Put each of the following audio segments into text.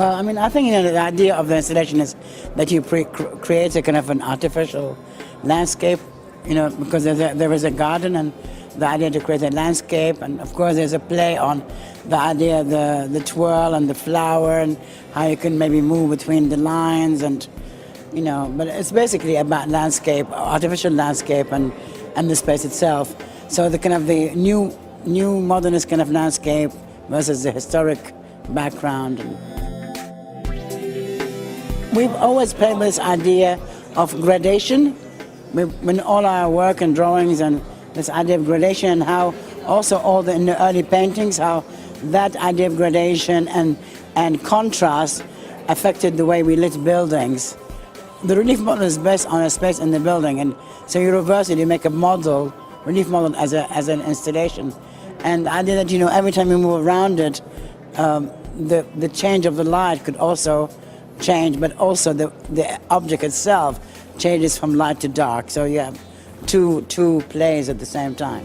Well, I mean, I think the idea of the installation is that you create a kind of an artificial landscape, because there is a garden, and the idea to create a landscape, and of course there's a play on the idea of the twirl and the flower and how you can maybe move between the lines, and but it's basically about landscape, artificial landscape, and the space itself. So the kind of the new modernist kind of landscape versus the historic background. We've always played with this idea of gradation. In all our work and drawings, and this idea of gradation, and how also in the early paintings, how that idea of gradation and contrast affected the way we lit buildings. The relief model is based on a space in the building, and so you reverse it, you make a relief model as an installation. And the idea that every time you move around it, the change of the light could also change, but also the object itself changes from light to dark. So you have two plays at the same time.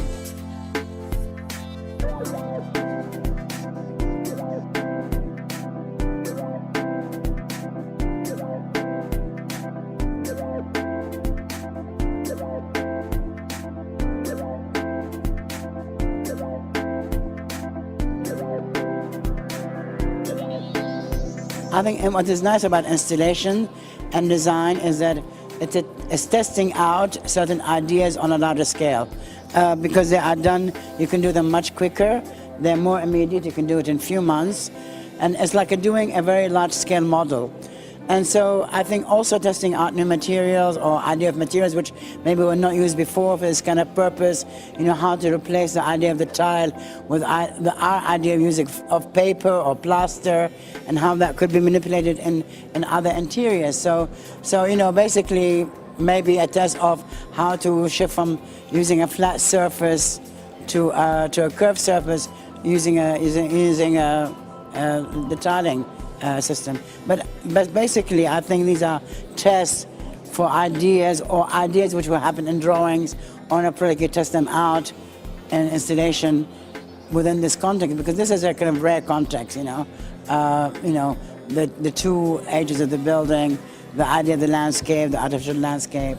I think what is nice about installation and design is that it's testing out certain ideas on a larger scale. Because they are done, you can do them much quicker, they're more immediate, you can do it in a few months, and it's like doing a very large scale model. And so I think also testing out new materials or idea of materials which maybe were not used before for this kind of purpose, how to replace the idea of the tile with our idea of using of paper or plaster, and how that could be manipulated in other interiors. So basically maybe a test of how to shift from using a flat surface to a curved surface using the tiling system. But basically I think these are tests for ideas, or ideas which will happen in drawings or in a project. You test them out in installation within this context, because this is a kind of rare context, the two ages of the building, the idea of the landscape, the artificial landscape.